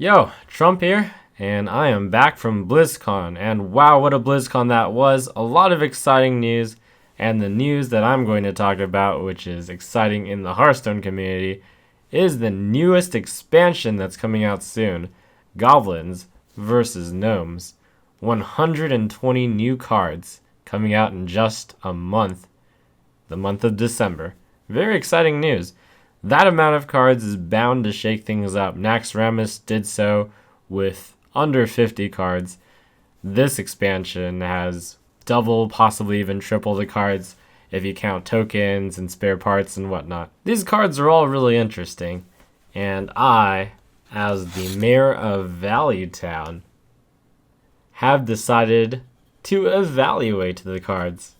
Yo, Trump here, and I am back from BlizzCon, and wow, what a BlizzCon that was. A lot of exciting news, and the news that I'm going to talk about, which is exciting in the Hearthstone community, is the newest expansion that's coming out soon, Goblins versus Gnomes. 120 new cards coming out in just a month, the month of December. Very exciting news. That amount of cards is bound to shake things up. Naxxramas did so with under 50 cards. This expansion has double, possibly even triple the cards if you count tokens and spare parts and whatnot. These cards are all really interesting, and I, as the mayor of Value Town, have decided to evaluate the cards.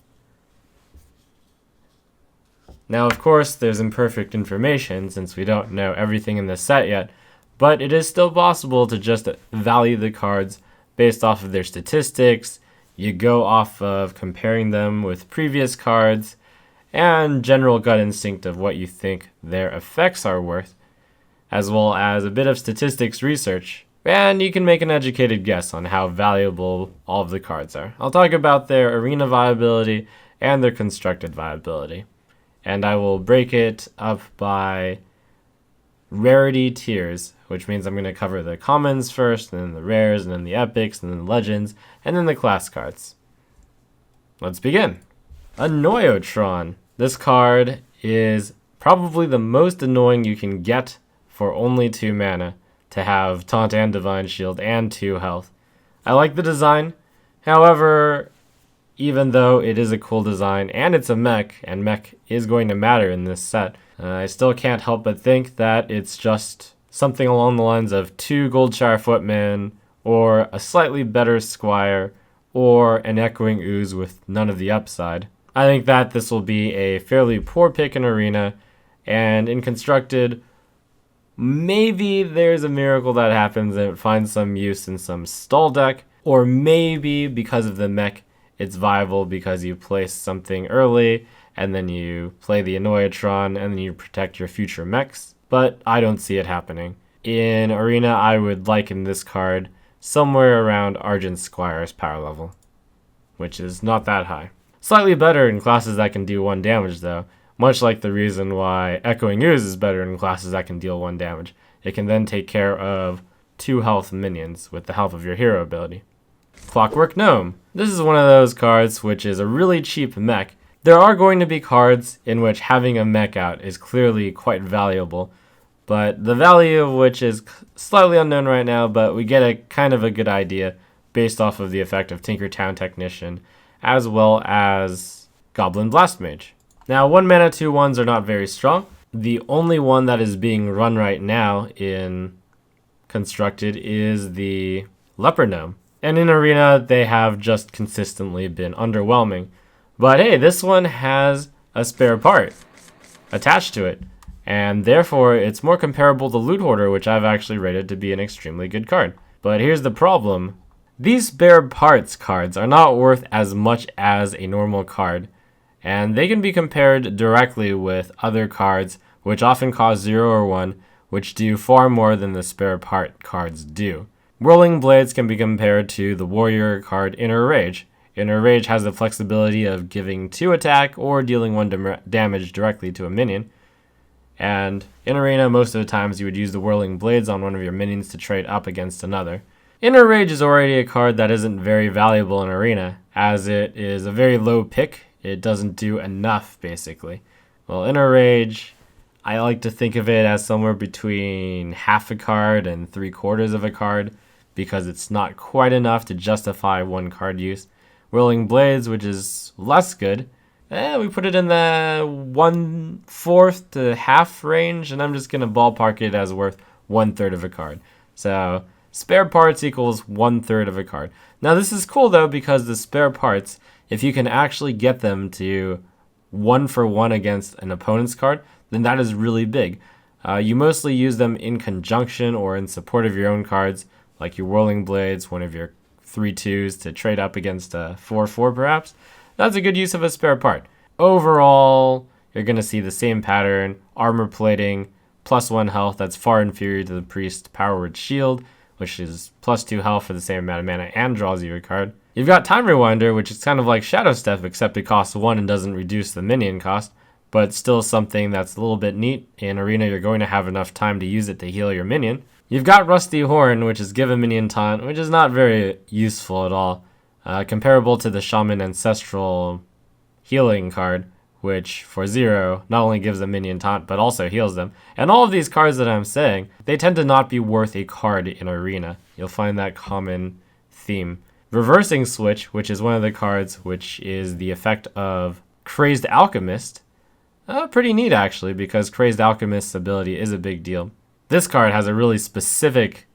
Now, of course, there's imperfect information since we don't know everything in the set yet, but it is still possible to just value the cards based off of their statistics. You go off of comparing them with previous cards and general gut instinct of what you think their effects are worth, as well as a bit of statistics research. And you can make an educated guess on how valuable all of the cards are. I'll talk about their arena viability and their constructed viability. And I will break it up by rarity tiers, which means I'm going to cover the commons first, and then the rares, and then the epics, and then the legends, and then the class cards. Let's begin. Annoy-o-Tron. This card is probably the most annoying you can get for only 2 mana, to have Taunt and Divine Shield and 2 health. I like the design, however, even though it is a cool design and it's a mech, and mech is going to matter in this set, I still can't help but think that it's just something along the lines of 2 Goldshire Footmen, or a slightly better Squire, or an Echoing Ooze with none of the upside. I think that this will be a fairly poor pick in Arena, and in Constructed, maybe there's a miracle that happens and it finds some use in some stall deck, or maybe because of the mech, it's viable because you place something early, and then you play the Annoy-o-Tron, and then you protect your future mechs. But I don't see it happening. In Arena, I would liken this card somewhere around Argent Squire's power level, which is not that high. Slightly better in classes that can do 1 damage, though, much like the reason why Echoing Ooze is better in classes that can deal 1 damage. It can then take care of 2 health minions with the help of your hero ability. Clockwork Gnome. This is one of those cards which is a really cheap mech. There are going to be cards in which having a mech out is clearly quite valuable, but the value of which is slightly unknown right now, but we get a kind of a good idea based off of the effect of Tinkertown Technician, as well as Goblin Blastmage. Now, 1 mana 2/1s are not very strong. The only one that is being run right now in Constructed is the Leper Gnome. And in Arena, they have just consistently been underwhelming. But hey, this one has a spare part attached to it, and therefore it's more comparable to Loot Hoarder, which I've actually rated to be an extremely good card. But here's the problem. These spare parts cards are not worth as much as a normal card, and they can be compared directly with other cards which often cost 0 or 1, which do far more than the spare part cards do. Whirling Blades can be compared to the warrior card Inner Rage. Inner Rage has the flexibility of giving 2 attack or dealing 1 damage directly to a minion. And in Arena, most of the times you would use the Whirling Blades on one of your minions to trade up against another. Inner Rage is already a card that isn't very valuable in Arena, as it is a very low pick. It doesn't do enough, basically. Well, Inner Rage, I like to think of it as somewhere between half a card and 3/4 of a card, because it's not quite enough to justify 1 card use. Whirling Blades, which is less good, we put it in the 1/4 to half range, and I'm just going to ballpark it as worth 1/3 of a card. So spare parts equals 1/3 of a card. Now this is cool though, because the spare parts, if you can actually get them to 1-for-1 against an opponent's card, then that is really big. You mostly use them in conjunction or in support of your own cards, like your Whirling Blades, one of your 3/2s to trade up against a 4/4 perhaps. That's a good use of a spare part. Overall, you're going to see the same pattern: armor plating, +1 health. That's far inferior to the Priest Power Word Shield, which is +2 health for the same amount of mana and draws you a card. You've got Time Rewinder, which is kind of like Shadow Step, except it costs 1 and doesn't reduce the minion cost, but still something that's a little bit neat. In Arena, you're going to have enough time to use it to heal your minion. You've got Rusty Horn, which is Give a Minion Taunt, which is not very useful at all. Comparable to the Shaman Ancestral healing card, which for 0 not only gives a minion taunt but also heals them. And all of these cards that I'm saying, they tend to not be worth a card in Arena. You'll find that common theme. Reversing Switch, which is one of the cards which is the effect of Crazed Alchemist. Pretty neat actually, because Crazed Alchemist's ability is a big deal. This card has a really specific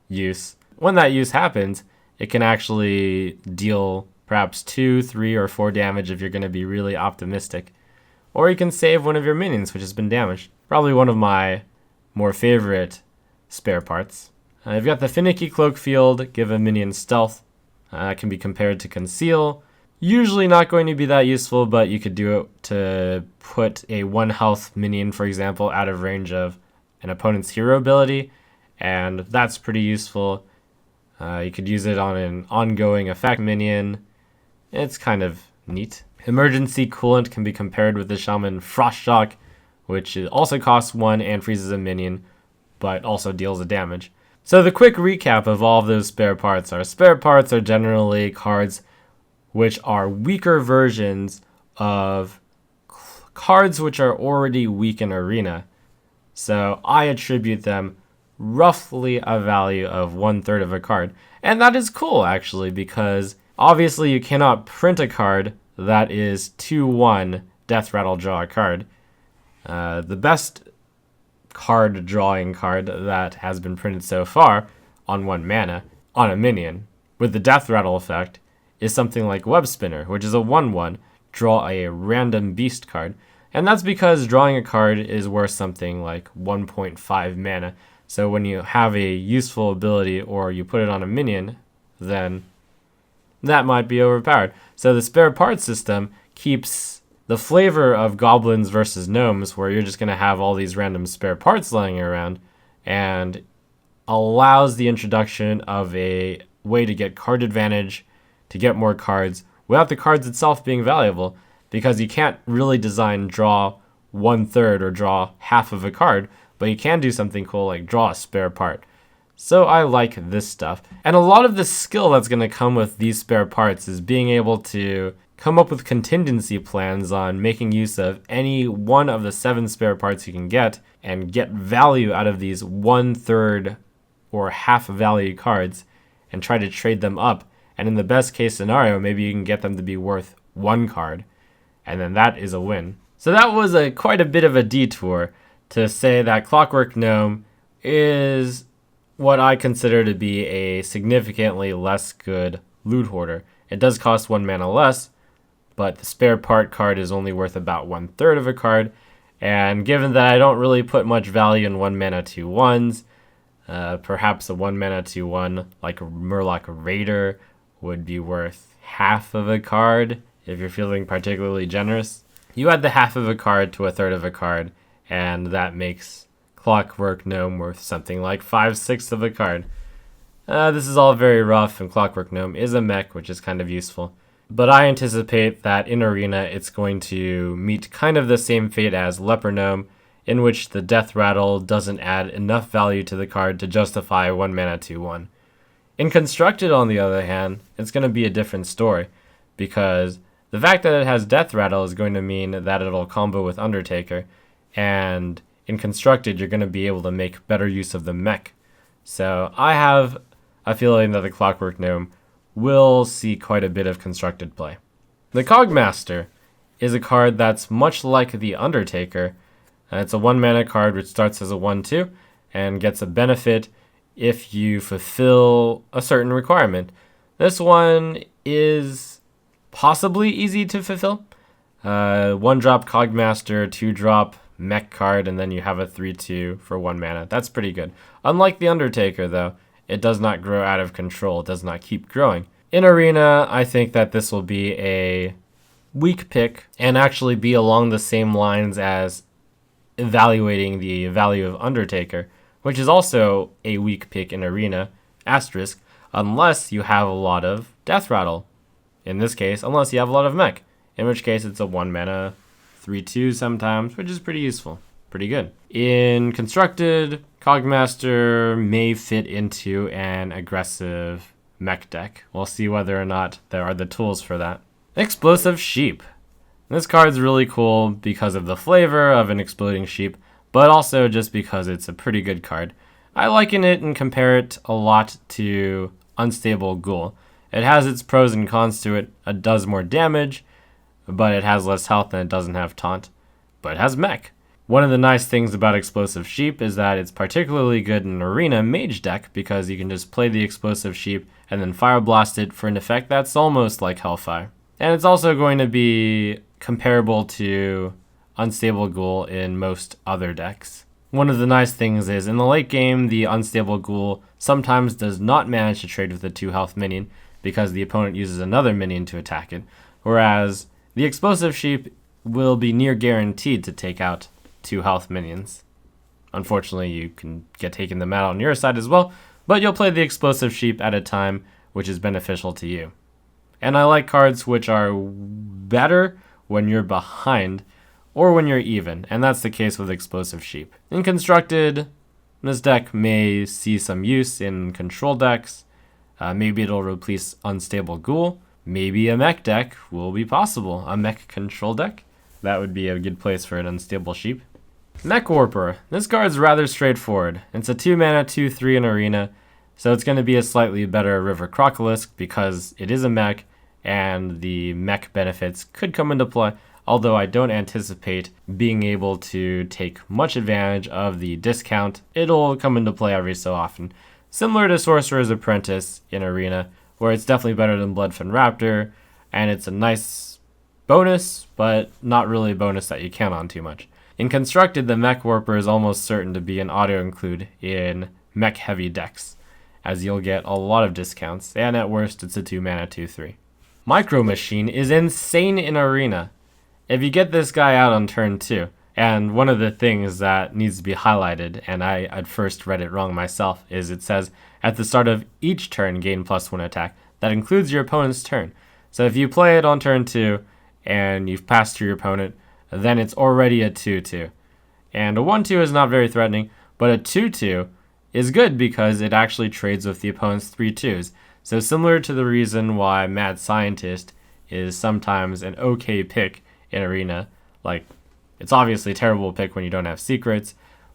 use. When that use happens, it can actually deal perhaps 2, 3, or 4 damage if you're going to be really optimistic. Or you can save one of your minions which has been damaged. Probably one of my more favorite spare parts. You've got the Finicky Cloak Field, give a minion stealth. Can be compared to Conceal. Usually not going to be that useful, but you could do it to put a 1 health minion, for example, out of range of an opponent's hero ability, and that's pretty useful. You could use it on an ongoing effect minion. It's kind of neat. Emergency Coolant can be compared with the Shaman Frost Shock, which also costs 1 and freezes a minion, but also deals a damage. So the quick recap of all of those spare parts are generally cards which are weaker versions of cards which are already weak in Arena. So I attribute them roughly a value of 1/3 of a card. And that is cool actually, because obviously you cannot print a card that is 2/1 Death Rattle draw a card. The best card drawing card that has been printed so far on 1 mana on a minion with the Death Rattle effect is something like Web Spinner, which is a 1/1 draw a random beast card. And that's because drawing a card is worth something like 1.5 mana. So when you have a useful ability or you put it on a minion, then that might be overpowered. So the spare part system keeps the flavor of Goblins versus Gnomes, where you're just going to have all these random spare parts lying around, and allows the introduction of a way to get card advantage, to get more cards, without the cards itself being valuable, because you can't really design draw 1/3 or draw half of a card, but you can do something cool like draw a spare part. So I like this stuff. And a lot of the skill that's going to come with these spare parts is being able to come up with contingency plans on making use of any one of the 7 spare parts you can get and get value out of these 1/3 or half value cards and try to trade them up. And in the best case scenario, maybe you can get them to be worth 1 card, and then that is a win. So that was quite a bit of a detour to say that Clockwork Gnome is what I consider to be a significantly less good loot hoarder. It does cost 1 mana less, but the spare part card is only worth about 1/3 of a card, and given that I don't really put much value in 1 mana 2/1s, perhaps a 1 mana 2/1 like Murloc Raider would be worth half of a card if you're feeling particularly generous. You add the half of a card to 1/3 of a card, and that makes Clockwork Gnome worth something like 5/6 of a card. This is all very rough, and Clockwork Gnome is a mech, which is kind of useful. But I anticipate that in Arena it's going to meet kind of the same fate as Leper Gnome, in which the Death Rattle doesn't add enough value to the card to justify 1 mana 2/1. In Constructed, on the other hand, it's going to be a different story, because the fact that it has Death Rattle is going to mean that it'll combo with Undertaker, and in Constructed you're going to be able to make better use of the mech. So I have a feeling that the Clockwork Gnome will see quite a bit of Constructed play. The Cogmaster is a card that's much like the Undertaker. It's a 1 mana card which starts as a 1/2 and gets a benefit if you fulfill a certain requirement. This one is possibly easy to fulfill. 1-drop Cogmaster, 2-drop mech card, and then you have a 3/2 for 1 mana. That's pretty good. Unlike the Undertaker, though, it does not grow out of control. It does not keep growing. In Arena, I think that this will be a weak pick and actually be along the same lines as evaluating the value of Undertaker, which is also a weak pick in Arena, asterisk, unless you have a lot of Death Rattle. In this case, unless you have a lot of Mech, in which case it's a 1 mana 3/2 sometimes, which is pretty useful. Pretty good. In Constructed, Cogmaster may fit into an aggressive Mech deck. We'll see whether or not there are the tools for that. Explosive Sheep. This card's really cool because of the flavor of an exploding sheep, but also just because it's a pretty good card. I liken it and compare it a lot to Unstable Ghoul. It has its pros and cons to it. It does more damage, but it has less health and it doesn't have taunt, but it has Mech. One of the nice things about Explosive Sheep is that it's particularly good in an Arena Mage deck because you can just play the Explosive Sheep and then Fire Blast it for an effect that's almost like Hellfire. And it's also going to be comparable to Unstable Ghoul in most other decks. One of the nice things is in the late game, the Unstable Ghoul sometimes does not manage to trade with a 2 health minion because the opponent uses another minion to attack it, whereas the Explosive Sheep will be near guaranteed to take out 2 health minions. Unfortunately, you can get taken them out on your side as well, but you'll play the Explosive Sheep at a time which is beneficial to you. And I like cards which are better when you're behind or when you're even, and that's the case with Explosive Sheep. In Constructed, this deck may see some use in control decks. Maybe it'll replace Unstable Ghoul. Maybe a Mech deck will be possible. A Mech control deck. That would be a good place for an Unstable Sheep. Mechwarper. This card's rather straightforward. It's a 2 mana 2/3 in Arena, so it's going to be a slightly better River Crocolisk because it is a Mech, and the Mech benefits could come into play, although I don't anticipate being able to take much advantage of the discount. It'll come into play every so often. Similar to Sorcerer's Apprentice in Arena, where it's definitely better than Bloodfen Raptor, and it's a nice bonus, but not really a bonus that you count on too much. In Constructed, the Mechwarper is almost certain to be an auto-include in Mech-heavy decks, as you'll get a lot of discounts, and at worst, it's a 2 mana 2/3. Micro Machine is insane in Arena. If you get this guy out on turn 2, and one of the things that needs to be highlighted, and I at first read it wrong myself, is it says, at the start of each turn, gain +1 attack. That includes your opponent's turn. So if you play it on turn 2, and you've passed to your opponent, then it's already a 2/2. And a 1/2 is not very threatening, but a 2/2 is good because it actually trades with the opponent's 3/2s. So similar to the reason why Mad Scientist is sometimes an okay pick in Arena, like it's obviously a terrible pick when you don't have secrets,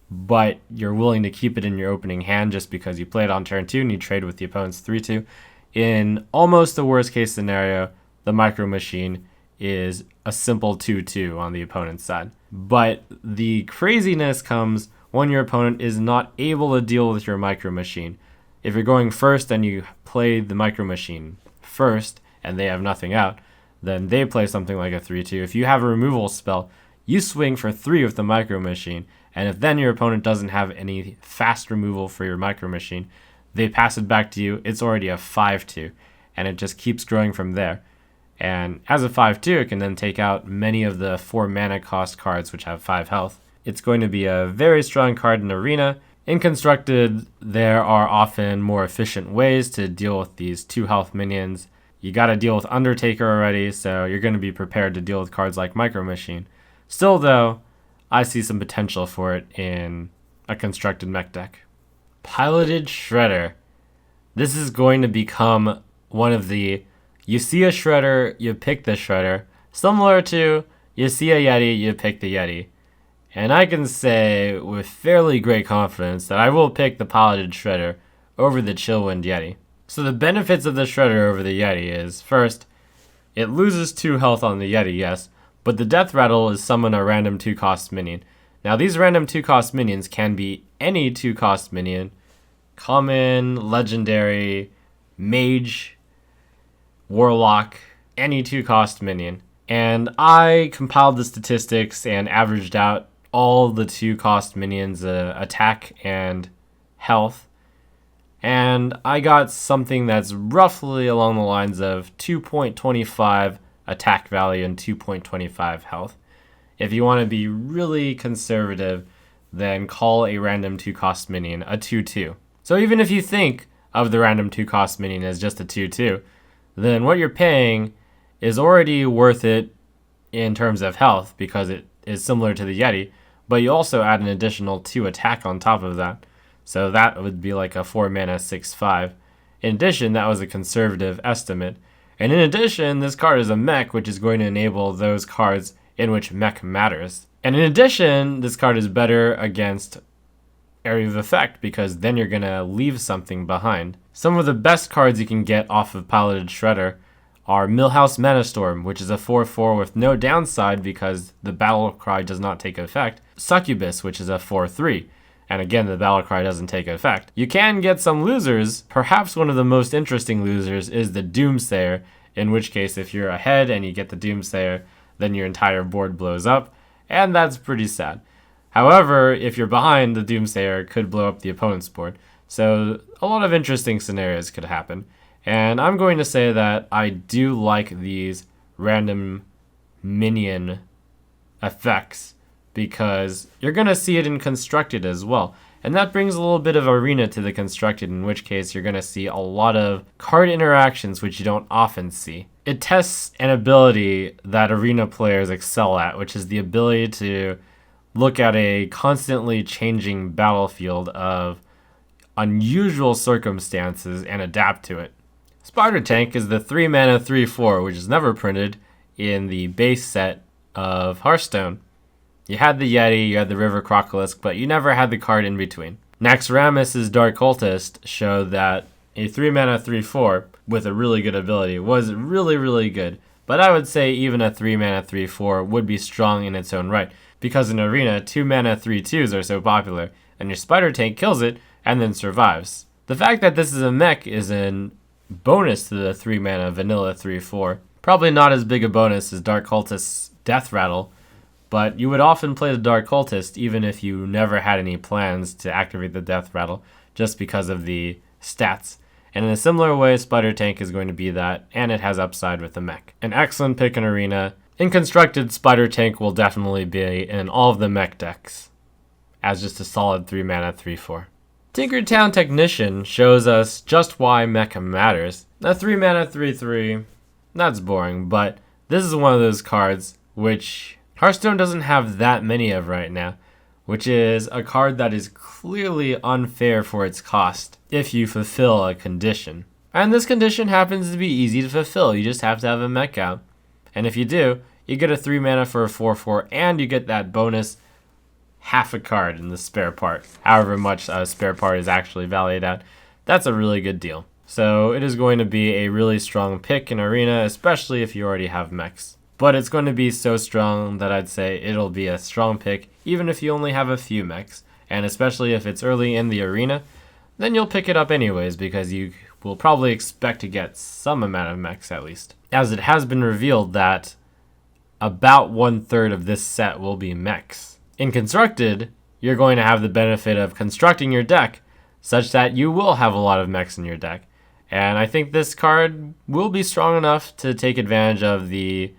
but you're willing to keep it in your opening hand just because you play it on turn 2 and you trade with the opponent's 3/2. In almost the worst case scenario, the Micro Machine is a simple 2/2 on the opponent's side. But the craziness comes when your opponent is not able to deal with your Micro Machine. If you're going first and you play the Micro Machine first and they have nothing out, then they play something like a 3/2. If you have a removal spell, you swing for 3 with the Micro Machine, and if then your opponent doesn't have any fast removal for your Micro Machine, they pass it back to you, it's already a 5/2, and it just keeps growing from there. And as a 5/2, it can then take out many of the 4 mana cost cards which have 5 health. It's going to be a very strong card in Arena. In Constructed, there are often more efficient ways to deal with these 2 health minions. You gotta deal with Undertaker already, so you're going to be prepared to deal with cards like Micro Machine. Still though, I see some potential for it in a Constructed Mech deck. Piloted Shredder. This is going to become one of the, you see a Shredder, you pick the Shredder, similar to you see a Yeti, you pick the Yeti. And I can say with fairly great confidence that I will pick the Piloted Shredder over the Chillwind Yeti. So the benefits of the Shredder over the Yeti is, first, it loses 2 health on the Yeti, yes, but the Death Rattle is summon a random 2-cost minion. Now these random 2-cost minions can be any 2-cost minion, common, legendary, mage, warlock, any 2-cost minion. And I compiled the statistics and averaged out all the 2-cost minions' attack and health. And I got something that's roughly along the lines of 2.25 attack value and 2.25 health. If you want to be really conservative, then call a random 2-cost minion a 2/2. So even if you think of the random 2-cost minion as just a 2/2, then what you're paying is already worth it in terms of health because it is similar to the Yeti, but you also add an additional 2 attack on top of that. So that would be like a 4 mana 6/5. In addition, that was a conservative estimate. And in addition, this card is a mech, which is going to enable those cards in which mech matters. And in addition, this card is better against Area of Effect because then you're going to leave something behind. Some of the best cards you can get off of Piloted Shredder are Millhouse Manastorm, which is a 4/4 with no downside because the battle cry does not take effect. Succubus, which is a 4/3, and again the battle cry doesn't take effect. You can get some losers. Perhaps one of the most interesting losers is the Doomsayer, in which case if you're ahead and you get the Doomsayer, then your entire board blows up, and that's pretty sad. However, if you're behind, the Doomsayer could blow up the opponent's board. So a lot of interesting scenarios could happen. And I'm going to say that I do like these random minion effects because you're going to see it in Constructed as well. And that brings a little bit of Arena to the Constructed, in which case you're going to see a lot of card interactions which you don't often see. It tests an ability that Arena players excel at, which is the ability to look at a constantly changing battlefield of unusual circumstances and adapt to it. Spider Tank is the 3 mana 3/4, which is never printed in the base set of Hearthstone. You had the Yeti, you had the River Crocolisk, but you never had the card in between. Naxxramas' Dark Cultist showed that a 3 mana 3/4 with a really good ability was really, really good. But I would say even a 3 mana 3/4 would be strong in its own right, because in Arena, 2 mana 3/2s are so popular, and your Spider Tank kills it and then survives. The fact that this is a mech is an bonus to the 3 mana vanilla 3/4. Probably not as big a bonus as Dark Cultist's Death Rattle, but you would often play the Dark Cultist even if you never had any plans to activate the Death Rattle, just because of the stats. And in a similar way, Spider Tank is going to be that, and it has upside with the mech. An excellent pick in Arena. In Constructed, Spider Tank will definitely be in all of the mech decks, as just a solid 3 mana 3/4. Tinkertown Technician shows us just why mech matters. A 3 mana 3/3, that's boring, but this is one of those cards which Hearthstone doesn't have that many of right now, which is a card that is clearly unfair for its cost if you fulfill a condition. And this condition happens to be easy to fulfill, you just have to have a mech out. And if you do, you get a 3 mana for a 4/4, and you get that bonus half a card in the spare part. However much a spare part is actually valued at. That's a really good deal. So it is going to be a really strong pick in Arena, especially if you already have mechs. But it's going to be so strong that I'd say it'll be a strong pick even if you only have a few mechs. And especially if it's early in the Arena, then you'll pick it up anyways because you will probably expect to get some amount of mechs at least. As it has been revealed that about 1/3 of this set will be mechs. In Constructed, you're going to have the benefit of constructing your deck such that you will have a lot of mechs in your deck. And I think this card will be strong enough to take advantage of the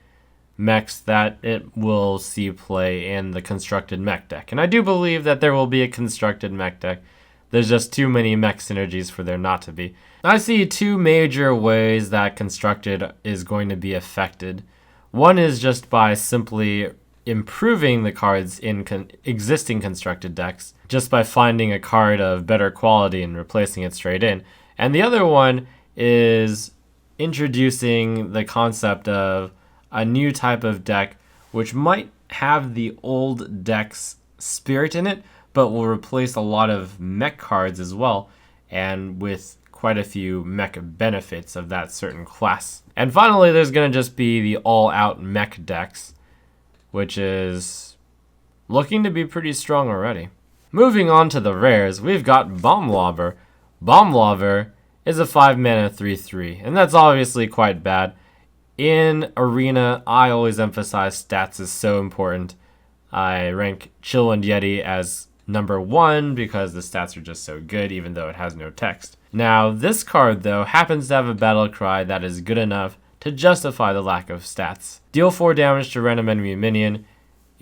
mechs that it will see play in the Constructed mech deck. And I do believe that there will be a Constructed mech deck. There's just too many mech synergies for there not to be. I see two major ways that Constructed is going to be affected. One is just by simply improving the cards in existing Constructed decks, just by finding a card of better quality and replacing it straight in. And the other one is introducing the concept of a new type of deck which might have the old deck's spirit in it, but will replace a lot of mech cards as well, and with quite a few mech benefits of that certain class. And finally, there's going to just be the all-out mech decks, which is looking to be pretty strong already. Moving on to the rares, we've got Bomb Lobber. Bomb Lobber is a 5 mana 3/3, and that's obviously quite bad. In Arena, I always emphasize stats is so important. I rank Chill and Yeti as number 1 because the stats are just so good, even though it has no text. Now, this card, though, happens to have a battle cry that is good enough to justify the lack of stats. Deal 4 damage to random enemy minion.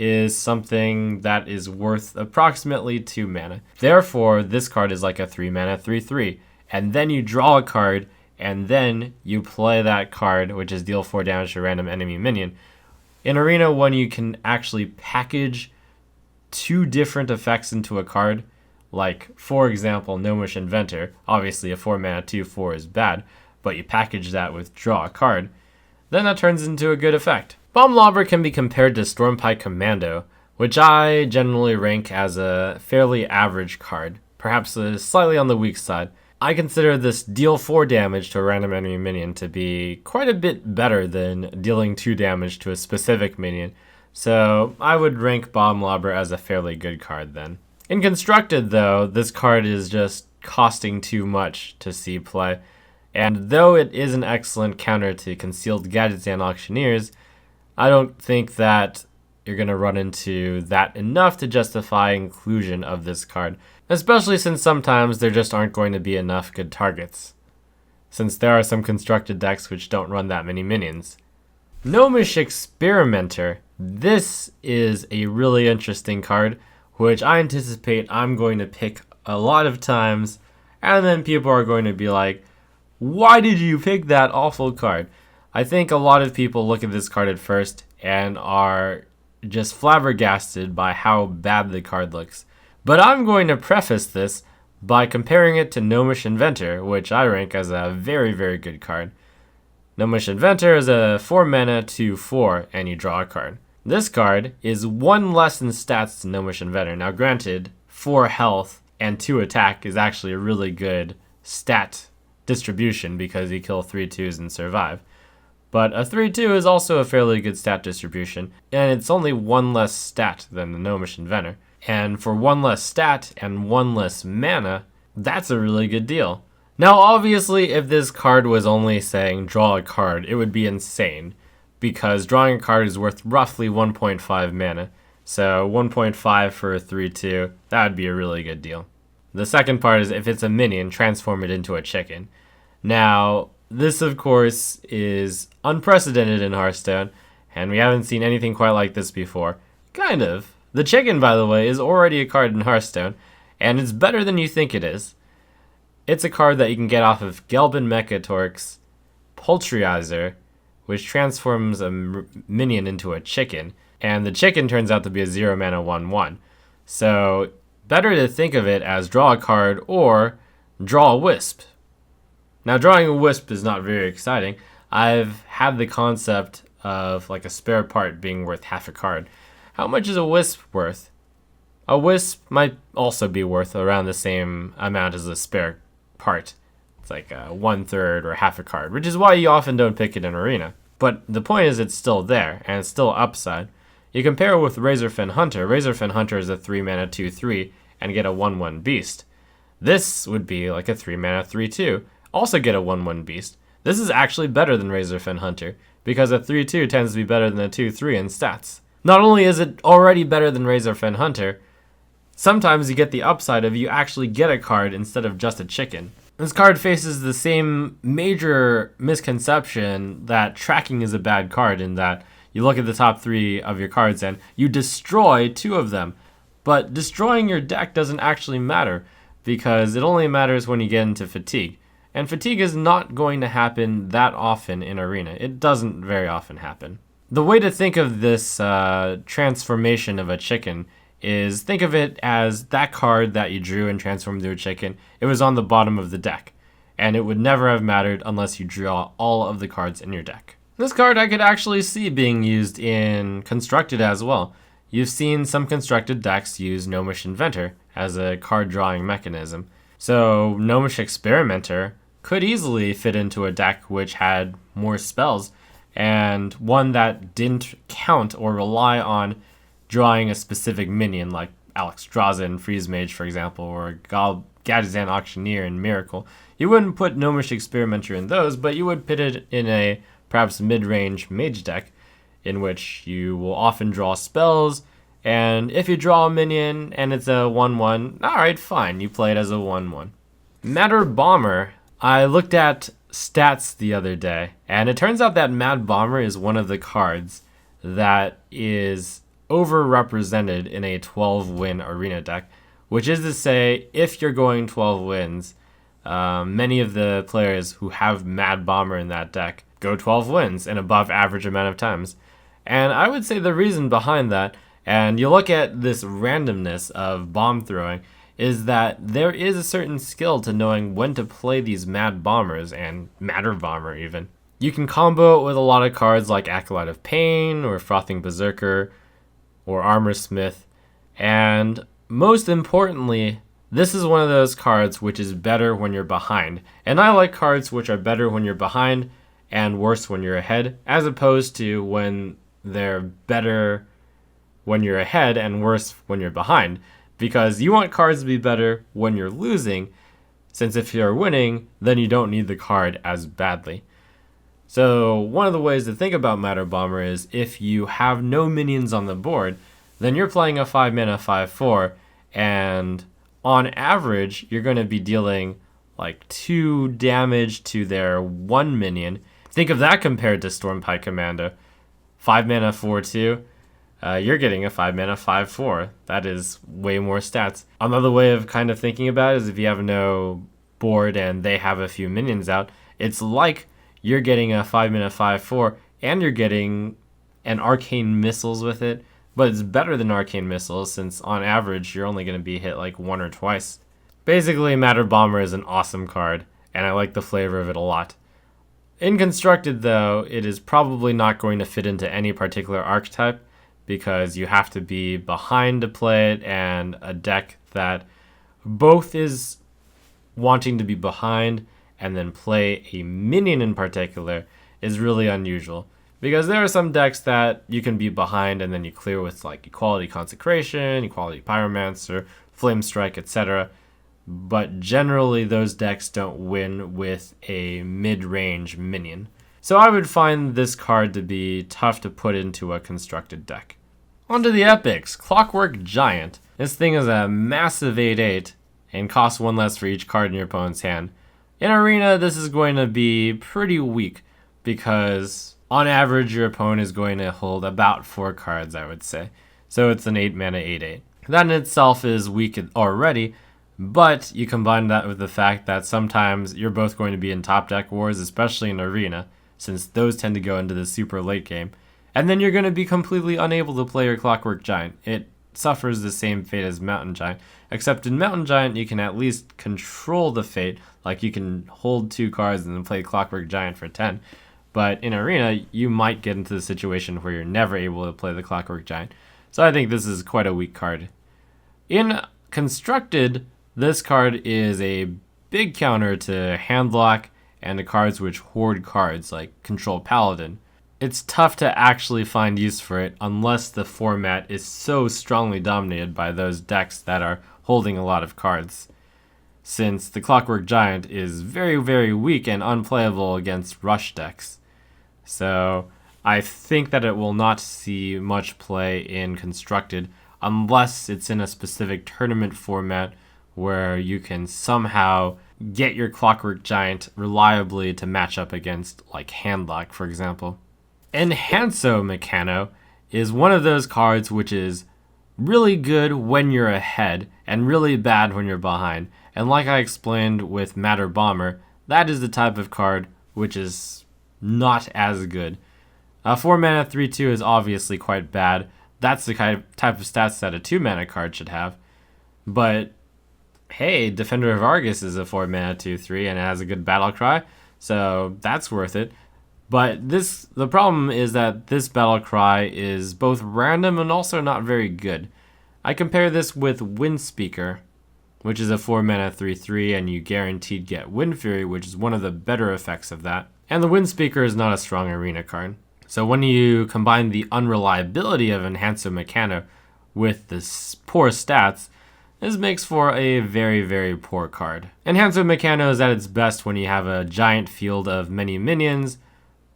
is something that is worth approximately 2 mana. Therefore, this card is like a 3 mana 3/3. And then you draw a card, and then you play that card, which is deal 4 damage to a random enemy minion. In Arena 1, you can actually package 2 different effects into a card. Like, for example, Gnomish Inventor. Obviously, a 4 mana 2/4 is bad, but you package that with draw a card. Then that turns into a good effect. Bomb Lobber can be compared to Stormpike Commando, which I generally rank as a fairly average card, perhaps slightly on the weak side. I consider this deal 4 damage to a random enemy minion to be quite a bit better than dealing 2 damage to a specific minion, so I would rank Bomb Lobber as a fairly good card then. In Constructed though, this card is just costing too much to see play, and though it is an excellent counter to Concealed Gadgets and Auctioneers, I don't think that you're going to run into that enough to justify inclusion of this card, especially since sometimes there just aren't going to be enough good targets, since there are some constructed decks which don't run that many minions. Gnomish Experimenter. This is a really interesting card, which I anticipate I'm going to pick a lot of times, and then people are going to be like, why did you pick that awful card? I think a lot of people look at this card at first and are just flabbergasted by how bad the card looks. But I'm going to preface this by comparing it to Gnomish Inventor, which I rank as a very, very good card. Gnomish Inventor is a 4 mana 2/4, and you draw a card. This card is 1 less in stats than Gnomish Inventor. Now granted, 4 health and 2 attack is actually a really good stat distribution because you kill 3/2s and survive. But a 3/2 is also a fairly good stat distribution, and it's only 1 less stat than the Gnomish Inventor. And for 1 less stat and 1 less mana, that's a really good deal. Now obviously, if this card was only saying draw a card, it would be insane, because drawing a card is worth roughly 1.5 mana. So 1.5 for a 3/2, that would be a really good deal. The second part is if it's a minion, transform it into a chicken. Now, this, of course, is unprecedented in Hearthstone, and we haven't seen anything quite like this before. Kind of. The chicken, by the way, is already a card in Hearthstone, and it's better than you think it is. It's a card that you can get off of Gelbin Mechatorx, Poultryizer, which transforms a minion into a chicken, and the chicken turns out to be a 0 mana 1/1. So, better to think of it as draw a card or draw a wisp. Now, drawing a wisp is not very exciting. I've had the concept of like a spare part being worth half a card. How much is a wisp worth? A wisp might also be worth around the same amount as a spare part. It's like 1/3 or half a card, which is why you often don't pick it in Arena. But the point is it's still there, and it's still upside. You compare it with Razorfin Hunter. Razorfin Hunter is a 3 mana 2/3 and get a 1/1 beast. This would be like a 3 mana 3/2. Also get a 1/1 beast. This is actually better than Razorfin Hunter, because a 3/2 tends to be better than a 2/3 in stats. Not only is it already better than Razorfin Hunter, sometimes you get the upside of you actually get a card instead of just a chicken. This card faces the same major misconception that tracking is a bad card, in that you look at the top 3 of your cards and you destroy 2 of them. But destroying your deck doesn't actually matter, because it only matters when you get into fatigue. And fatigue is not going to happen that often in Arena. It doesn't very often happen. The way to think of this transformation of a chicken is think of it as that card that you drew and transformed into a chicken. It was on the bottom of the deck, and it would never have mattered unless you draw all of the cards in your deck. This card I could actually see being used in Constructed as well. You've seen some Constructed decks use Gnomish Inventor as a card drawing mechanism. So Gnomish Experimenter could easily fit into a deck which had more spells, and one that didn't count or rely on drawing a specific minion like Alexstrasza and Freeze Mage, for example, or Gadgetzan Auctioneer and Miracle. You wouldn't put Gnomish Experimenter in those, but you would put it in a perhaps mid-range Mage deck, in which you will often draw spells, and if you draw a minion and it's a 1/1, alright, fine, you play it as a 1/1. Matter Bomber. I looked at stats the other day, and it turns out that Mad Bomber is one of the cards that is overrepresented in a 12-win arena deck, which is to say, if you're going 12 wins, many of the players who have Mad Bomber in that deck go 12 wins an above average amount of times. And I would say the reason behind that, and you look at this randomness of bomb throwing, is that there is a certain skill to knowing when to play these Mad Bombers, and Matter Bomber even. You can combo it with a lot of cards like Acolyte of Pain, or Frothing Berserker, or Armor Smith, and most importantly, this is one of those cards which is better when you're behind. And I like cards which are better when you're behind and worse when you're ahead, as opposed to when they're better when you're ahead and worse when you're behind. Because you want cards to be better when you're losing, since if you're winning, then you don't need the card as badly. So one of the ways to think about Matter Bomber is if you have no minions on the board, then you're playing a 5-mana 5/4, and on average, you're going to be dealing like 2 damage to their 1 minion. Think of that compared to Stormpike Commando. 5-mana 4/2, you're getting a 5-mana 5/4. That is way more stats. Another way of kind of thinking about it is if you have no board and they have a few minions out, it's like you're getting a 5-mana 5/4 and you're getting an Arcane Missiles with it. But it's better than Arcane Missiles, since on average you're only going to be hit like 1 or twice. Basically, Matter Bomber is an awesome card, and I like the flavor of it a lot. In Constructed, though, it is probably not going to fit into any particular archetype, because you have to be behind to play it, and a deck that both is wanting to be behind and then play a minion in particular is really unusual. Because there are some decks that you can be behind and then you clear with like Equality Consecration, Equality Pyromancer, Flame Strike, etc. But generally those decks don't win with a mid-range minion. So I would find this card to be tough to put into a constructed deck. Onto the epics. Clockwork Giant. This thing is a massive 8/8 and costs 1 less for each card in your opponent's hand. In Arena, this is going to be pretty weak because on average, your opponent is going to hold about 4 cards, I would say. So it's an 8-mana 8/8. That in itself is weak already, but you combine that with the fact that sometimes you're both going to be in top deck wars, especially in Arena, since those tend to go into the super late game. And then you're going to be completely unable to play your Clockwork Giant. It suffers the same fate as Mountain Giant, except in Mountain Giant you can at least control the fate, like you can hold 2 cards and then play Clockwork Giant for 10. But in Arena, you might get into the situation where you're never able to play the Clockwork Giant. So I think this is quite a weak card. In Constructed, this card is a big counter to Handlock and the cards which hoard cards, like Control Paladin. It's tough to actually find use for it unless the format is so strongly dominated by those decks that are holding a lot of cards, since the Clockwork Giant is very, very weak and unplayable against rush decks. So I think that it will not see much play in Constructed unless it's in a specific tournament format where you can somehow get your Clockwork Giant reliably to match up against like Handlock, for example. Enhance-o-Mechano is one of those cards which is really good when you're ahead and really bad when you're behind. And like I explained with Matter Bomber, that is the type of card which is not as good. 4-mana 3/2 is obviously quite bad. That's the type of stats that a 2-mana card should have. But hey, Defender of Argus is a 4-mana 2/3 and it has a good battle cry, so that's worth it. But the problem is that this battle cry is both random and also not very good. I compare this with Windspeaker, which is a 4-mana 3/3, and you guaranteed get Wind Fury, which is one of the better effects of that. And the Windspeaker is not a strong arena card. So when you combine the unreliability of Enhance-o-Mechano with the poor stats, this makes for a very, very poor card. Enhance-o-Mechano is at its best when you have a giant field of many minions,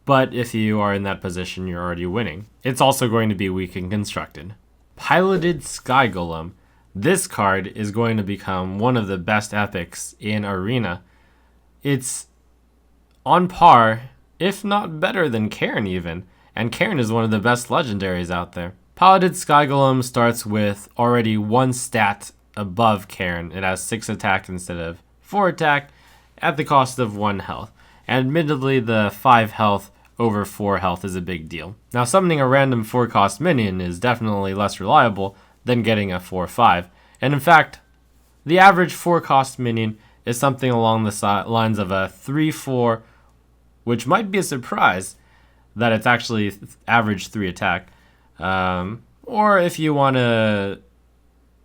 but if you are in that position, you're already winning. It's also going to be weak and constructed. Piloted Sky Golem. This card is going to become one of the best epics in Arena. It's on par, if not better than Cairn even, and Cairn is one of the best legendaries out there. Piloted Sky Golem starts with already 1 stat above Cairn. It has 6 attack instead of 4 attack at the cost of 1 health. And admittedly, the 5 health over 4 health is a big deal. Now, summoning a random 4 cost minion is definitely less reliable than getting a 4/5. And in fact, the average 4 cost minion is something along the lines of a 3/4, which might be a surprise that it's actually average 3 attack. Or if you want to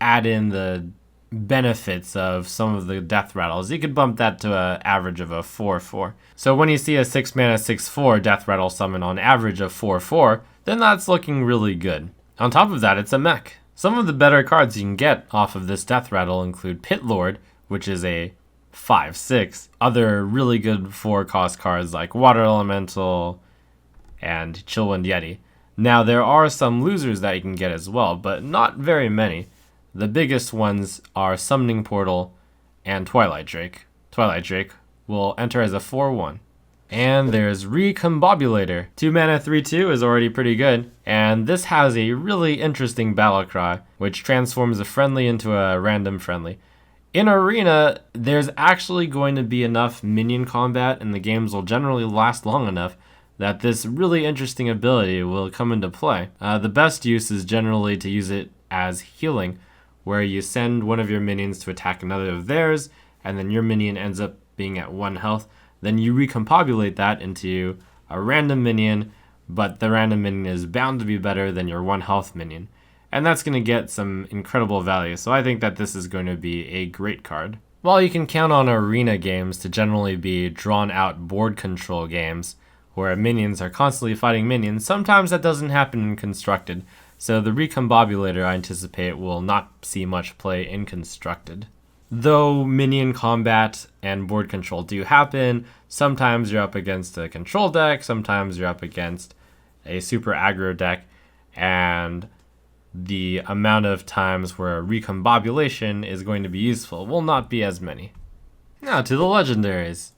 add in the benefits of some of the death rattles, you could bump that to an average of a 4/4. So when you see a 6 mana 6/4 death rattle summon on average of 4/4, then that's looking really good. On top of that, it's a mech. Some of the better cards you can get off of this death rattle include Pit Lord, which is a 5/6. Other really good 4 cost cards like Water Elemental and Chillwind Yeti. Now, there are some losers that you can get as well, but not very many. The biggest ones are Summoning Portal and Twilight Drake. Twilight Drake will enter as a 4/1. And there's Recombobulator. 2 mana 3/2 is already pretty good, and this has a really interesting battle cry, which transforms a friendly into a random friendly. In Arena, there's actually going to be enough minion combat, and the games will generally last long enough that this really interesting ability will come into play. The best use is generally to use it as healing, where you send one of your minions to attack another of theirs, and then your minion ends up being at 1 health. Then you recombobulate that into a random minion, but the random minion is bound to be better than your 1 health minion. And that's going to get some incredible value, so I think that this is going to be a great card. While you can count on Arena games to generally be drawn-out board control games, where minions are constantly fighting minions, sometimes that doesn't happen in Constructed, so the Recombobulator I anticipate will not see much play in Constructed. Though minion combat and board control do happen, sometimes you're up against a control deck, sometimes you're up against a super aggro deck, and the amount of times where recombobulation is going to be useful will not be as many. Now to the legendaries.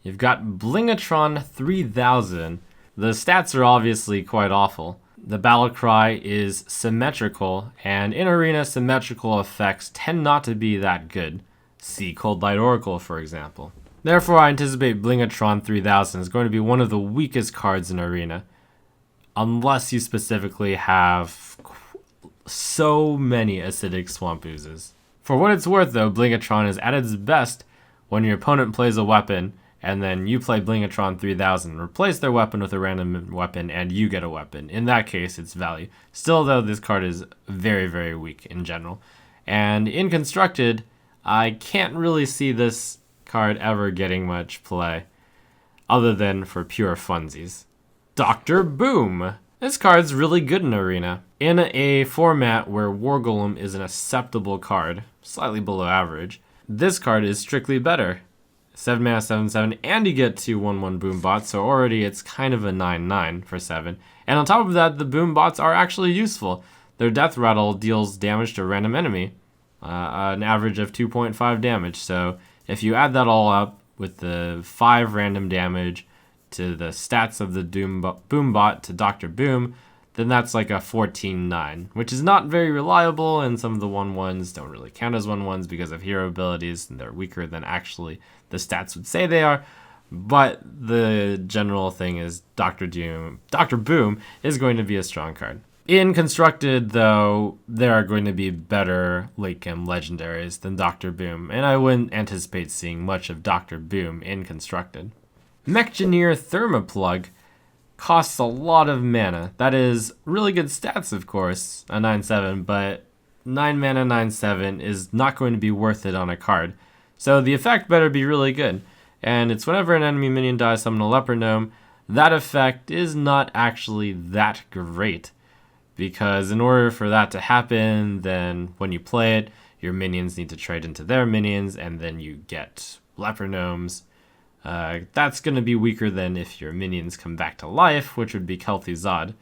You've got Blingtron 3000. The stats are obviously quite awful. The battle cry is symmetrical, and in Arena, symmetrical effects tend not to be that good. See Cold Light Oracle, for example. Therefore, I anticipate Blingtron 3000 is going to be one of the weakest cards in Arena, unless you specifically have so many Acidic Swamp Oozes. For what it's worth, though, Blingtron is at its best when your opponent plays a weapon, and then you play Blingtron 3000, replace their weapon with a random weapon, and you get a weapon. In that case, it's value. Still, though, this card is very, very weak in general. And in Constructed, I can't really see this card ever getting much play, other than for pure funsies. Dr. Boom! This card's really good in Arena. In a format where War Golem is an acceptable card, slightly below average, this card is strictly better. 7 mana 7/7, and you get 2 1/1 boom bots, so already it's kind of a 9/9 for 7. And on top of that, the boom bots are actually useful. Their death rattle deals damage to a random enemy, an average of 2.5 damage. So if you add that all up with the 5 random damage to the stats of the boom bot to Dr. Boom, then that's like a 14/9, which is not very reliable, and some of the 1/1s don't really count as 1/1s because of hero abilities, and they're weaker than actually the stats would say they are. But the general thing is Dr. Boom is going to be a strong card. In Constructed, though, there are going to be better late game legendaries than Dr. Boom, and I wouldn't anticipate seeing much of Dr. Boom in Constructed. Mekgineer Thermaplugg costs a lot of mana. That is really good stats, of course, a 9/7, but 9 mana 9/7 is not going to be worth it on a card. So the effect better be really good. And it's whenever an enemy minion dies, summon a Leper Gnome. That effect is not actually that great, because in order for that to happen, then when you play it, your minions need to trade into their minions, and then you get Leper Gnomes. That's going to be weaker than if your minions come back to life, which would be Kel'Thuzad.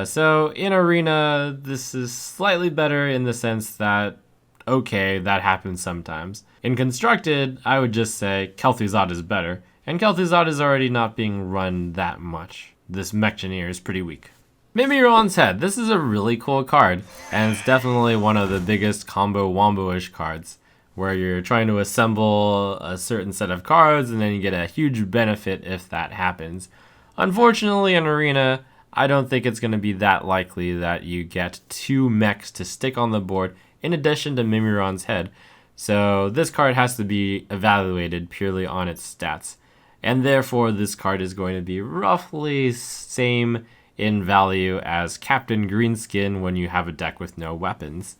So in Arena, this is slightly better in the sense that, okay, that happens sometimes. In Constructed, I would just say Kel'Thuzad is better, and Kel'Thuzad is already not being run that much. This Mekgineer is pretty weak. Mimiron's Head. This is a really cool card, and it's definitely one of the biggest combo wombo-ish cards, where you're trying to assemble a certain set of cards, and then you get a huge benefit if that happens. Unfortunately, in Arena, I don't think it's going to be that likely that you get 2 mechs to stick on the board in addition to Mimiron's Head. So this card has to be evaluated purely on its stats. And therefore, this card is going to be roughly same in value as Captain Greenskin when you have a deck with no weapons.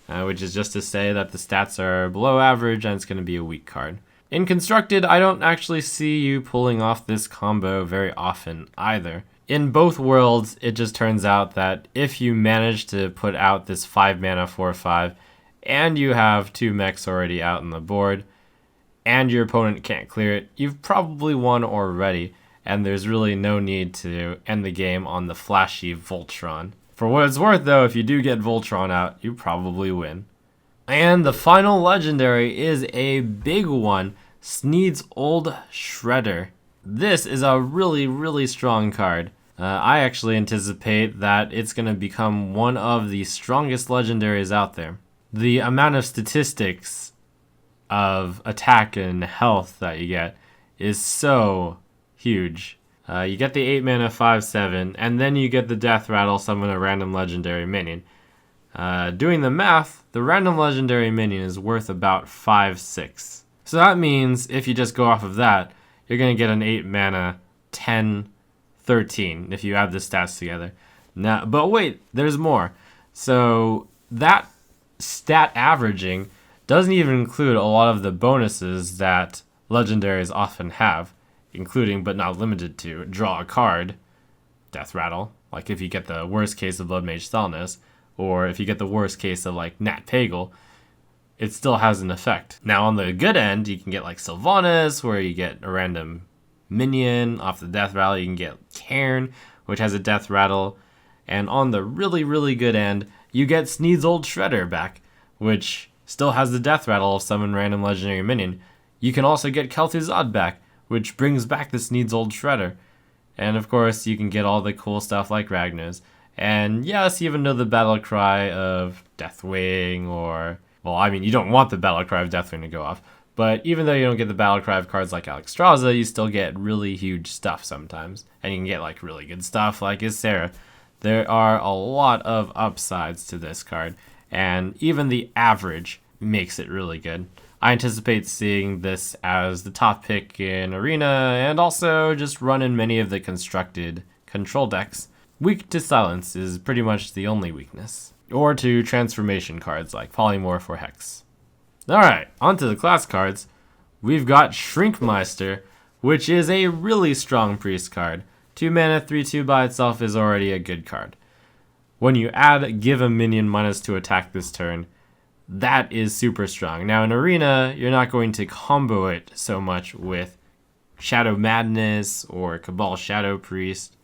Which is just to say that the stats are below average and it's going to be a weak card. In Constructed, I don't actually see you pulling off this combo very often either. In both worlds, it just turns out that if you manage to put out this 5 mana 4/5, and you have 2 mechs already out on the board, and your opponent can't clear it, you've probably won already, and there's really no need to end the game on the flashy Voltron. For what it's worth though, if you do get Voltron out, you probably win. And the final legendary is a big one, Sneed's Old Shredder. This is a really strong card. I actually anticipate that it's going to become one of the strongest legendaries out there. The amount of statistics of attack and health that you get is so huge. You get the 8 mana 5/7, and then you get the Death Rattle, summon a random legendary minion. Doing the math, the random legendary minion is worth about 5/6. So that means if you just go off of that, you're going to get an 8 mana 10/13 if you add the stats together. Now, but wait, there's more. So that stat averaging doesn't even include a lot of the bonuses that legendaries often have, including but not limited to draw a card, Death Rattle, like if you get the worst case of Blood Mage Thalnos, or if you get the worst case of like Nat Pagal, it still has an effect. Now on the good end, you can get like Sylvanas, where you get a random minion off the Death Rattle. You can get Cairn, which has a Death Rattle. And on the really good end, you get Sneed's Old Shredder back, which still has the Death Rattle of summon random legendary minion. You can also get Kel'Thuzad back, which brings back the Sneed's Old Shredder. And of course, you can get all the cool stuff like Ragnar's. And yes, even though the battle cry of Deathwing or... Well, I mean, you don't want the battle cry of Deathwing to go off. But even though you don't get the battle cry of cards like Alexstrasza, you still get really huge stuff sometimes. And you can get like really good stuff like Ysera. There are a lot of upsides to this card. And even the average makes it really good. I anticipate seeing this as the top pick in Arena, and also just run in many of the constructed control decks. Weak to Silence is pretty much the only weakness. Or to transformation cards like Polymorph or Hex. Alright, onto the class cards. We've got Shrinkmeister, which is a really strong priest card. 2 mana 3/2 by itself is already a good card. When you add give a minion -2 attack this turn, that is super strong. Now in Arena, you're not going to combo it so much with Shadow Madness or Cabal Shadow Priest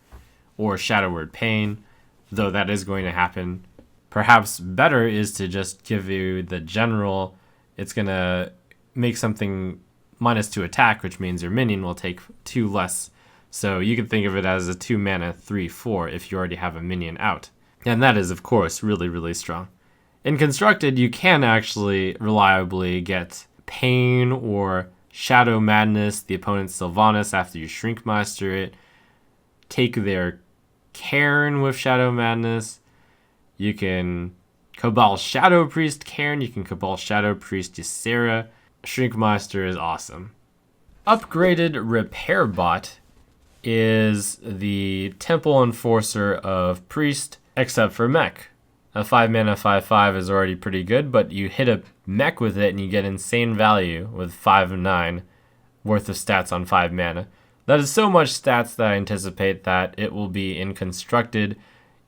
or Shadow Word Pain, though that is going to happen. Perhaps better is to just give you the general, it's going to make something -2 attack, which means your minion will take 2 less. So you can think of it as a 2 mana 3/4 if you already have a minion out. And that is, of course, really strong. In Constructed, you can actually reliably get Pain or Shadow Madness, the opponent's Sylvanas, after you Shrinkmeister it. Take their Cairn with Shadow Madness. You can Cabal Shadow Priest Cairn. You can Cabal Shadow Priest Ysera. Shrinkmeister is awesome. Upgraded Repair Bot is the Temple Enforcer of Priest, except for Mech. A 5 mana 5/5 is already pretty good, but you hit a mech with it and you get insane value with 5 and 9 worth of stats on 5 mana. That is so much stats that I anticipate that it will be in Constructed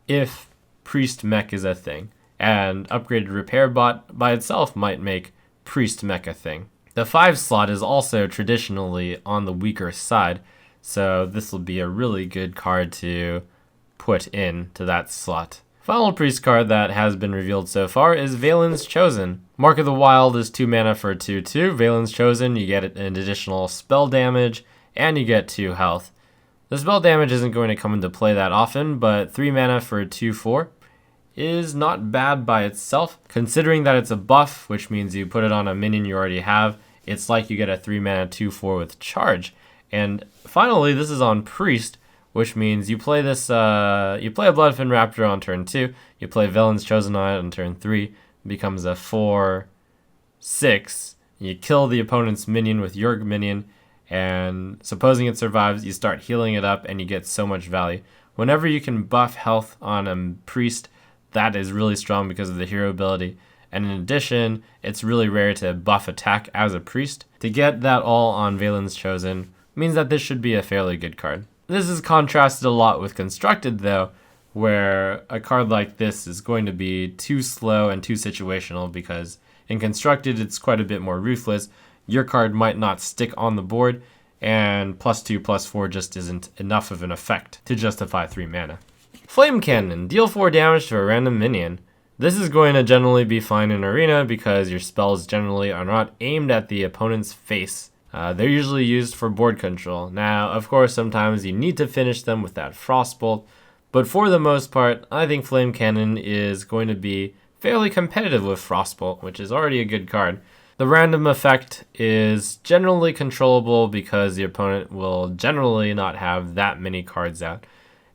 if Priest Mech is a thing. And Upgraded Repair Bot by itself might make Priest Mech a thing. The 5 slot is also traditionally on the weaker side, so this will be a really good card to put in to that slot. Final priest card that has been revealed so far is Velen's Chosen. Mark of the Wild is 2 mana for 2/2. Velen's Chosen, you get an additional spell damage, and you get 2 health. The spell damage isn't going to come into play that often, but 3 mana for a 2/4 is not bad by itself. Considering that it's a buff, which means you put it on a minion you already have, it's like you get a 3 mana 2/4 with charge. And finally, this is on Priest, which means you play this, you play a Bloodfin Raptor on turn 2, you play Velen's Chosen Eye on turn 3, it becomes a 4/6, you kill the opponent's minion with your minion, and supposing it survives, you start healing it up and you get so much value. Whenever you can buff health on a Priest, that is really strong because of the hero ability. And in addition, it's really rare to buff attack as a Priest. To get that all on Velen's Chosen means that this should be a fairly good card. This is contrasted a lot with Constructed though, where a card like this is going to be too slow and too situational because in Constructed it's quite a bit more ruthless. Your card might not stick on the board, and +2/+4 just isn't enough of an effect to justify 3 mana. Flamecannon, deal 4 damage to a random minion. This is going to generally be fine in Arena because your spells generally are not aimed at the opponent's face. They're usually used for board control. Now, of course, sometimes you need to finish them with that Frostbolt, but for the most part, I think Flamecannon is going to be fairly competitive with Frostbolt, which is already a good card. The random effect is generally controllable because the opponent will generally not have that many cards out.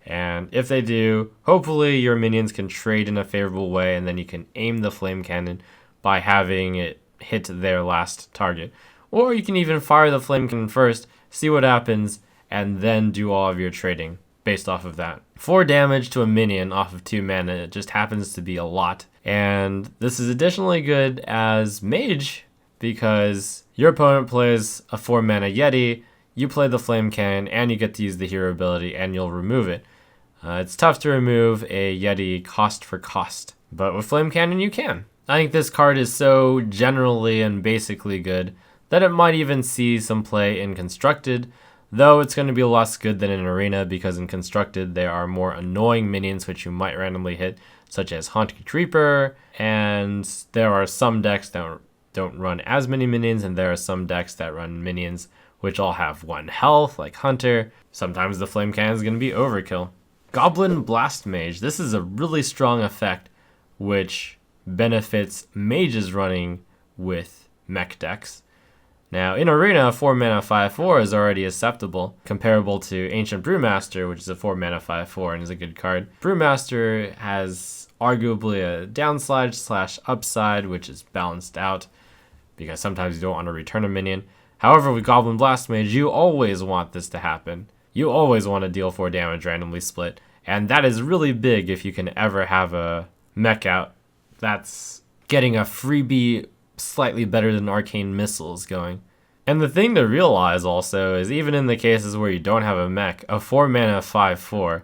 And if they do, hopefully your minions can trade in a favorable way and then you can aim the Flamecannon by having it hit their last target. Or you can even fire the Flamecannon first, see what happens, and then do all of your trading based off of that. 4 damage to a minion off of 2 mana, it just happens to be a lot. And this is additionally good as Mage, because your opponent plays a 4 mana Yeti, you play the Flamecannon, and you get to use the hero ability, and you'll remove it. It's tough to remove a Yeti cost for cost, but with Flamecannon you can. I think this card is so generally and basically good that it might even see some play in Constructed, though it's going to be less good than in Arena because in Constructed there are more annoying minions which you might randomly hit, such as Haunted Creeper, and there are some decks that don't run as many minions, and there are some decks that run minions which all have 1 health, like Hunter. Sometimes the Flamecannon is going to be overkill. Goblin Blastmage. This is a really strong effect which benefits mages running with mech decks. Now, in Arena, 4 mana 5/4 is already acceptable, comparable to Ancient Brewmaster, which is a 4 mana 5/4 and is a good card. Brewmaster has arguably a downside/upside, which is balanced out, because sometimes you don't want to return a minion. However, with Goblin Blastmage, you always want this to happen. You always want to deal 4 damage randomly split, and that is really big if you can ever have a mech out. That's getting a freebie slightly better than Arcane Missiles going. And the thing to realize also is even in the cases where you don't have a mech, a 4 mana 5/4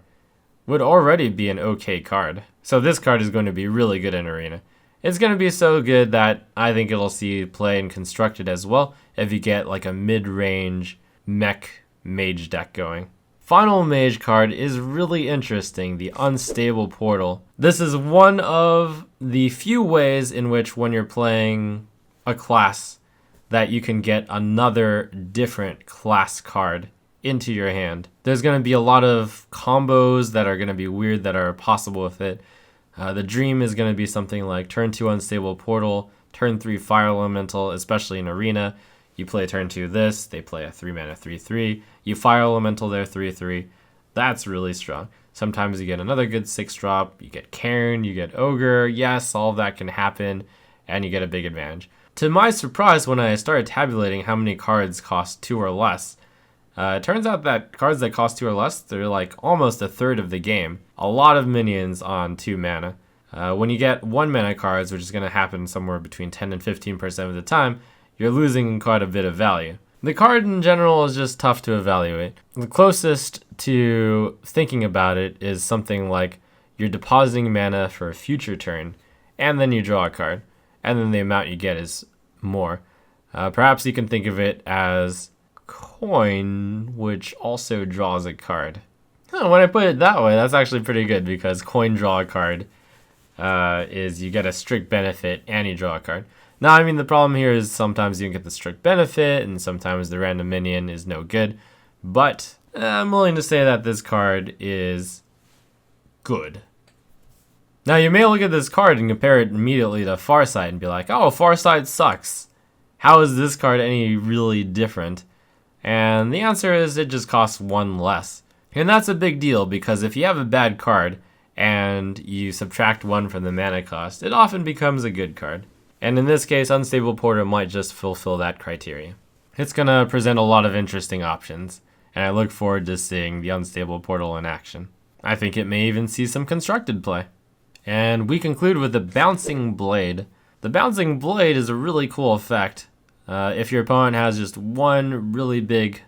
would already be an okay card. So this card is going to be really good in Arena. It's going to be so good that I think it'll see play in Constructed as well if you get like a mid-range mech mage deck going. Final mage card is really interesting, the Unstable Portal. This is one of the few ways in which when you're playing a class that you can get another different class card into your hand. There's going to be a lot of combos that are going to be weird that are possible with it. The dream is going to be something like turn 2 Unstable Portal, turn 3 Fire Elemental, especially in Arena. You play turn 2 this, they play a 3 mana 3/3. You Fire Elemental their 3/3. That's really strong. Sometimes you get another good 6-drop, you get Cairn, you get Ogre. Yes, all of that can happen, and you get a big advantage. To my surprise, when I started tabulating how many cards cost 2 or less, it turns out that cards that cost 2 or less, they're like almost a third of the game. A lot of minions on 2 mana. When you get 1 mana cards, which is going to happen somewhere between 10 and 15% of the time, you're losing quite a bit of value. The card in general is just tough to evaluate. The closest to thinking about it is something like you're depositing mana for a future turn, and then you draw a card, and then the amount you get is more. Perhaps you can think of it as coin, which also draws a card. When I put it that way, that's actually pretty good, because coin draw a card is you get a strict benefit and you draw a card. Now, I mean, the problem here is sometimes you get the strict benefit and sometimes the random minion is no good, but I'm willing to say that this card is good. Now you may look at this card and compare it immediately to Farsight and be like, oh, Farsight sucks. How is this card any really different? And the answer is it just costs 1 less. And that's a big deal because if you have a bad card and you subtract 1 from the mana cost, it often becomes a good card. And in this case, Unstable Portal might just fulfill that criteria. It's going to present a lot of interesting options, and I look forward to seeing the Unstable Portal in action. I think it may even see some constructed play. And we conclude with the Bouncing Blade. The Bouncing Blade is a really cool effect. If your opponent has just one really big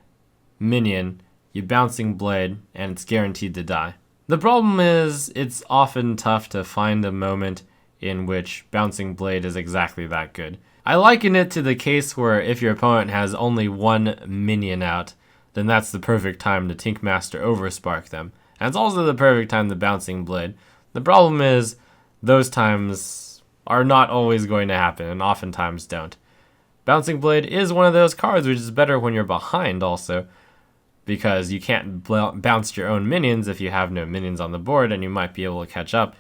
minion, you Bouncing Blade, and it's guaranteed to die. The problem is, it's often tough to find a moment in which Bouncing Blade is exactly that good. I liken it to the case where if your opponent has only one minion out, then that's the perfect time to Tinkmaster Overspark them. And it's also the perfect time to Bouncing Blade. The problem is, those times are not always going to happen, and oftentimes don't. Bouncing Blade is one of those cards which is better when you're behind also, because you can't bounce your own minions if you have no minions on the board, and you might be able to catch up.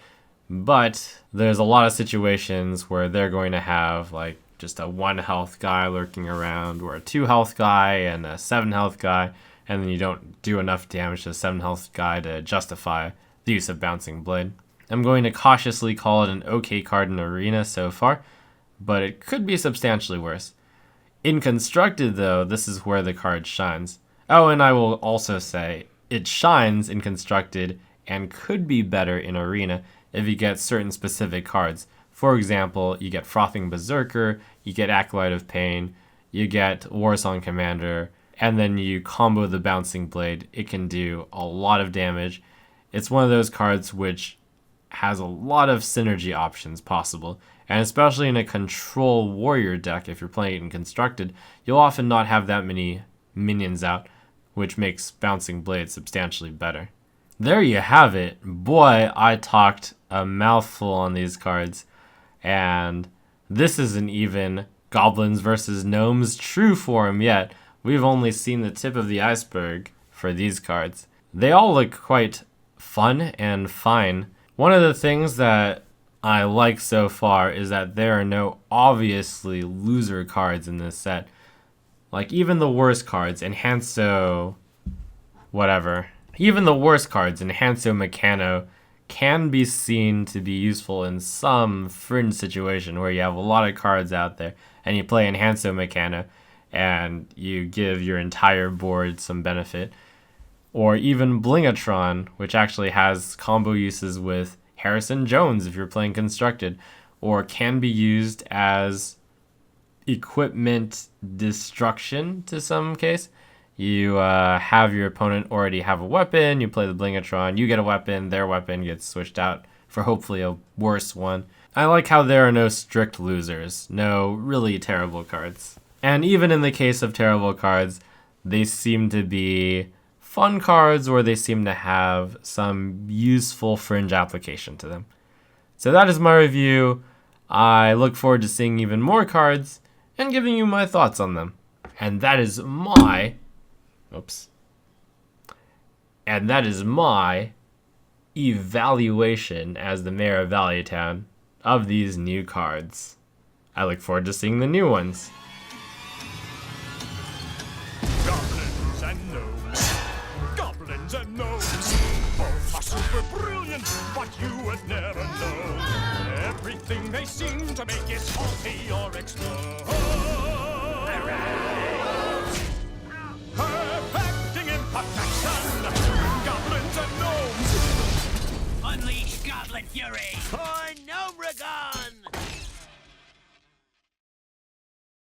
But there's a lot of situations where they're going to have like just a 1 health guy lurking around, or a 2 health guy and a 7 health guy, and then you don't do enough damage to the 7 health guy to justify the use of Bouncing Blade. I'm going to cautiously call it an okay card in Arena so far, but it could be substantially worse. In Constructed though, this is where the card shines. Oh, and I will also say, it shines in Constructed and could be better in Arena if you get certain specific cards. For example, you get Frothing Berserker, you get Acolyte of Pain, you get Warsong Commander, and then you combo the Bouncing Blade. It can do a lot of damage. It's one of those cards which has a lot of synergy options possible, and especially in a Control Warrior deck, if you're playing it in Constructed, you'll often not have that many minions out, which makes Bouncing Blade substantially better. There you have it. Boy, I talked a mouthful on these cards, and this isn't even Goblins versus Gnomes true form yet. We've only seen the tip of the iceberg for these cards. They all look quite fun and fine. One of the things that I like so far is that there are no obviously loser cards in this set. Like even the worst cards, Enhance-o-Mechano can be seen to be useful in some fringe situation where you have a lot of cards out there and you play Enhance-o-Mechano and you give your entire board some benefit. Or even Blingtron, which actually has combo uses with Harrison Jones if you're playing Constructed, or can be used as equipment destruction to some case. You have your opponent already have a weapon, you play the Blingtron, you get a weapon, their weapon gets switched out for hopefully a worse one. I like how there are no strict losers, no really terrible cards. And even in the case of terrible cards, they seem to be fun cards, or they seem to have some useful fringe application to them. So that is my review. I look forward to seeing even more cards and giving you my thoughts on them. And that is my evaluation as the mayor of Valleytown of these new cards. I look forward to seeing the new ones. Goblins and gnomes. Goblins and gnomes. Both are super brilliant, but you would never know. Everything they seem to make is faulty or explode. Perfecting imperfection. Goblins and gnomes. Unleash Goblin Fury! For Gnome Ragon!